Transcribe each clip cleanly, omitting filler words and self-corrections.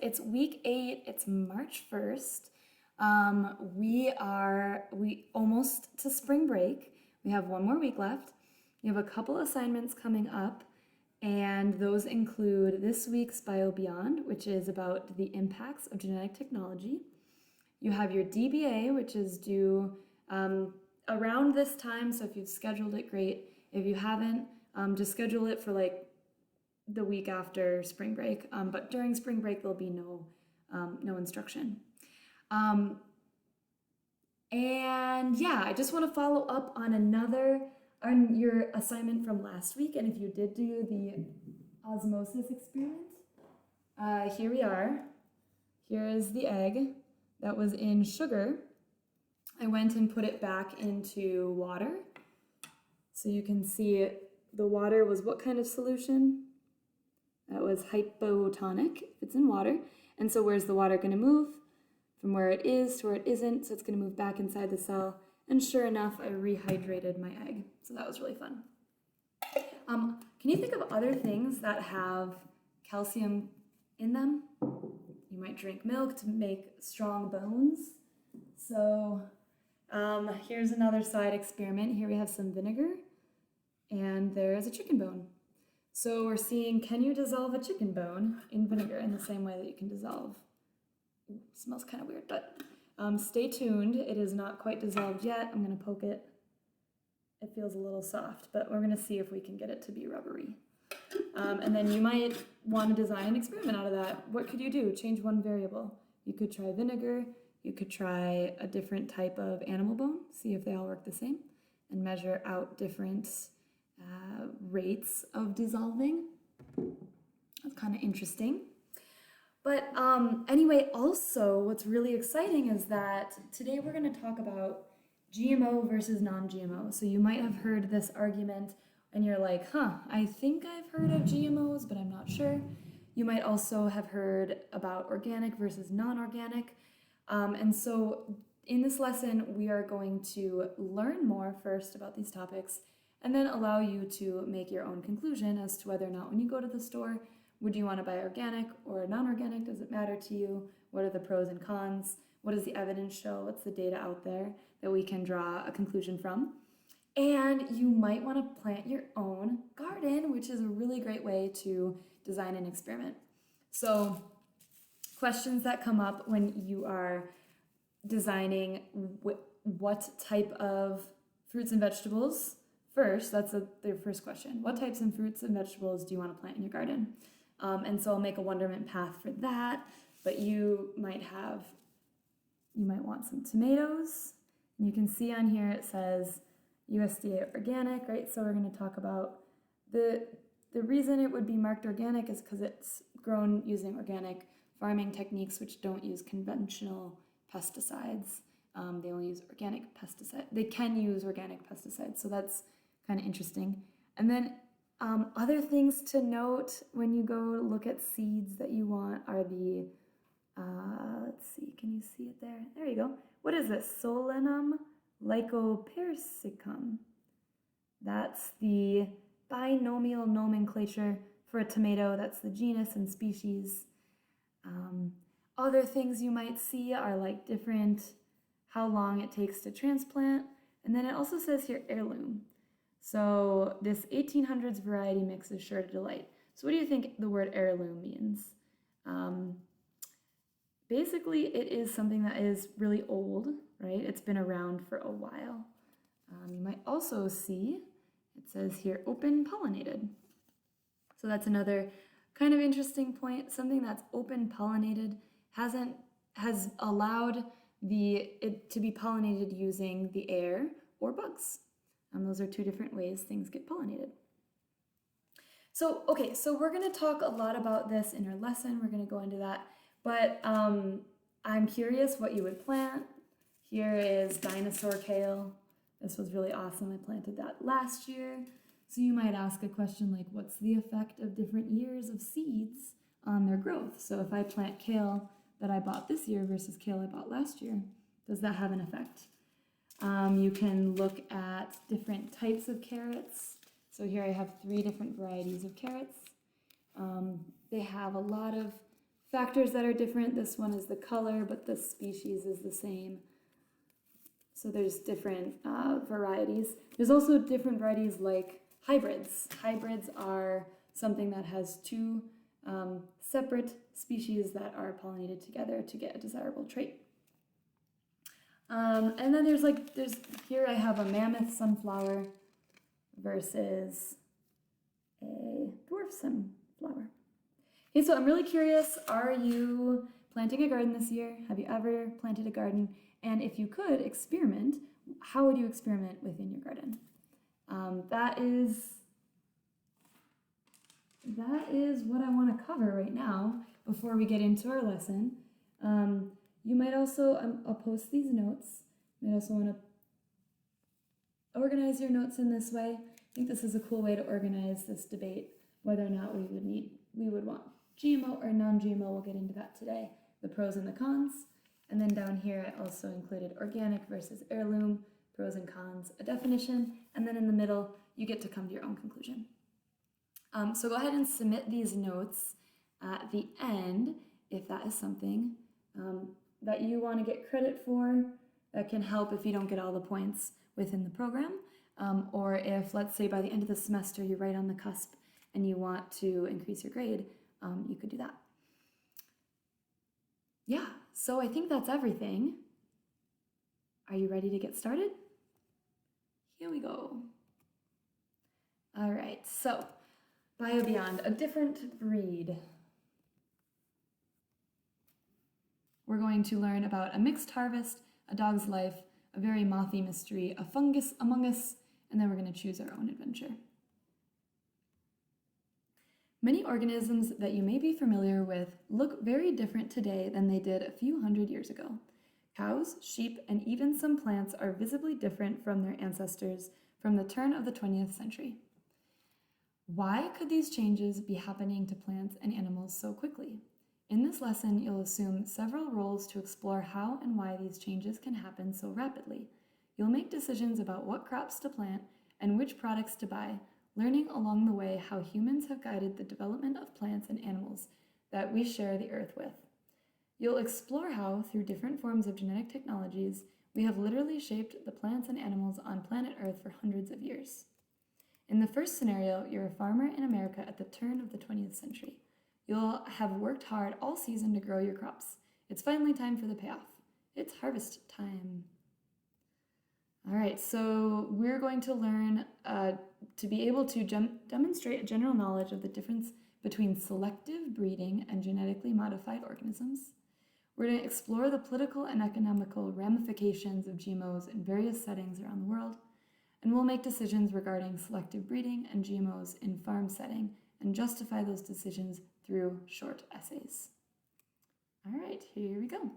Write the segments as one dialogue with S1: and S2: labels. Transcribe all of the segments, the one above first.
S1: It's week 8. It's March 1st. We almost to spring break. We have one more week left. We have a couple assignments coming up, and those include this week's BioBeyond, which is about the impacts of genetic technology. You have your DBA, which is due around this time, so if you've scheduled it, great. If you haven't, just schedule it for like the week after spring break, but during spring break there'll be no instruction. And yeah, I just want to follow up on your assignment from last week, and if you did do the Osmosis Experiment, here we are. Here is the egg that was in sugar. I went and put it back into water. So you can see the water was what kind of solution? That was hypotonic, if it's in water. And so where's the water going to move? From where it is to where it isn't, so it's going to move back inside the cell. And sure enough, I rehydrated my egg. So that was really fun. Can you think of other things that have calcium in them? You might drink milk to make strong bones. So here's another side experiment. Here we have some vinegar, and there is a chicken bone. So we're seeing, can you dissolve a chicken bone in vinegar in the same way that you can dissolve? Ooh, smells kind of weird, but stay tuned. It is not quite dissolved yet. I'm going to poke it. It feels a little soft, but we're going to see if we can get it to be rubbery. And then you might want to design an experiment out of that. What could you do? Change one variable. You could try vinegar. You could try a different type of animal bone, see if they all work the same, and measure out different rates of dissolving. That's kind of interesting. But anyway, also what's really exciting is that today we're going to talk about GMO versus non-GMO. So you might have heard this argument and you're like, I think I've heard of GMOs, but I'm not sure. You might also have heard about organic versus non-organic. And so in this lesson, we are going to learn more first about these topics and then allow you to make your own conclusion as to whether or not when you go to the store, would you want to buy organic or non-organic? Does it matter to you? What are the pros and cons? What does the evidence show? What's the data out there that we can draw a conclusion from? And you might want to plant your own garden, which is a really great way to design an experiment. So questions that come up when you are designing what type of fruits and vegetables. First, that's the first question. What types of fruits and vegetables do you want to plant in your garden? And so I'll make a wonderment path for that, but you might want some tomatoes. And you can see on here it says USDA organic, right? So we're going to talk about the reason it would be marked organic is because it's grown using organic farming techniques which don't use conventional pesticides. They only use organic pesticides. They can use organic pesticides, so that's kind of interesting. And then other things to note when you go look at seeds that you want are the, let's see, can you see it there? There you go. What is this? Solanum lycopersicum. That's the binomial nomenclature for a tomato. That's the genus and species. Other things you might see are like how long it takes to transplant. And then it also says here heirloom. So this 1800s variety mix is sure to delight. So what do you think the word heirloom means? Basically, it is something that is really old, right? It's been around for a while. You might also see, it says here, open pollinated. So that's another kind of interesting point. Something that's open pollinated has allowed it to be pollinated using the air or bugs. Those are two different ways things get pollinated. So, okay, so we're going to talk a lot about this in our lesson. We're going to go into that. But I'm curious what you would plant. Here is Dinosaur Kale. This was really awesome. I planted that last year. So you might ask a question like, what's the effect of different years of seeds on their growth? So if I plant kale that I bought this year versus kale I bought last year, does that have an effect? You can look at different types of carrots. So here I have 3 different varieties of carrots. They have a lot of factors that are different. This one is the color, but the species is the same. So there's different varieties. There's also different varieties like hybrids. Hybrids are something that has two separate species that are pollinated together to get a desirable trait. And then there's here I have a mammoth sunflower versus a dwarf sunflower. Okay, so I'm really curious, are you planting a garden this year? Have you ever planted a garden? And if you could experiment, how would you experiment within your garden? That is what I want to cover right now before we get into our lesson. You might also, I'll post these notes. You might also want to organize your notes in this way. I think this is a cool way to organize this debate, whether or not we would want GMO or non-GMO. We'll get into that today, the pros and the cons. And then down here, I also included organic versus heirloom, pros and cons, a definition, and then in the middle, you get to come to your own conclusion. So go ahead and submit these notes at the end if that is something that you want to get credit for, that can help if you don't get all the points within the program, or if, let's say, by the end of the semester, you're right on the cusp and you want to increase your grade, you could do that. Yeah, so I think that's everything. Are you ready to get started? Here we go. All right, so BioBeyond, a different breed. We're going to learn about a mixed harvest, a dog's life, a very mothy mystery, a fungus among us, and then we're going to choose our own adventure. Many organisms that you may be familiar with look very different today than they did a few hundred years ago. Cows, sheep, and even some plants are visibly different from their ancestors from the turn of the 20th century. Why could these changes be happening to plants and animals so quickly? In this lesson, you'll assume several roles to explore how and why these changes can happen so rapidly. You'll make decisions about what crops to plant and which products to buy, learning along the way how humans have guided the development of plants and animals that we share the earth with. You'll explore how, through different forms of genetic technologies, we have literally shaped the plants and animals on planet Earth for hundreds of years. In the first scenario, you're a farmer in America at the turn of the 20th century. You'll have worked hard all season to grow your crops. It's finally time for the payoff. It's harvest time. All right, so we're going to learn to be able to demonstrate a general knowledge of the difference between selective breeding and genetically modified organisms. We're going to explore the political and economical ramifications of GMOs in various settings around the world, and we'll make decisions regarding selective breeding and GMOs in farm setting and justify those decisions through short essays. All right, here we go.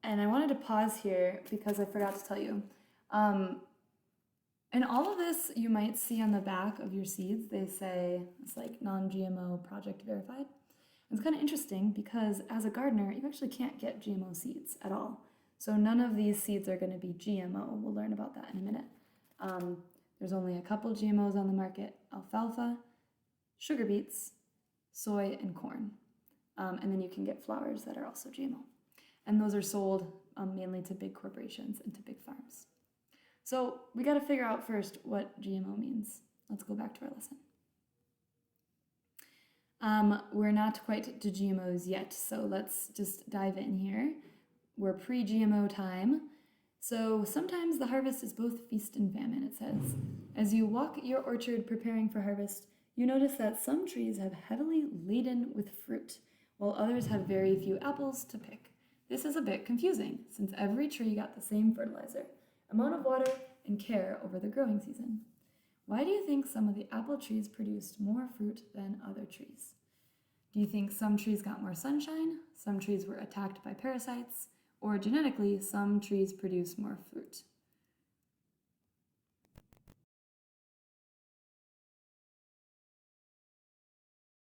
S1: And I wanted to pause here because I forgot to tell you. In all of this, you might see on the back of your seeds, they say it's like non-GMO project verified. It's kind of interesting because as a gardener, you actually can't get GMO seeds at all. So none of these seeds are going to be GMO. We'll learn about that in a minute. There's only a couple GMOs on the market: alfalfa, sugar beets, soy, and corn. And then you can get flowers that are also GMO. And those are sold mainly to big corporations and to big farms. So we got to figure out first what GMO means. Let's go back to our lesson. We're not quite to GMOs yet, so let's just dive in here. We're pre-GMO time. So sometimes the harvest is both feast and famine, it says. As you walk your orchard preparing for harvest, you notice that some trees have heavily laden with fruit, while others have very few apples to pick. This is a bit confusing, since every tree got the same fertilizer, amount of water, and care over the growing season. Why do you think some of the apple trees produced more fruit than other trees? Do you think some trees got more sunshine, some trees were attacked by parasites, or genetically, some trees produce more fruit?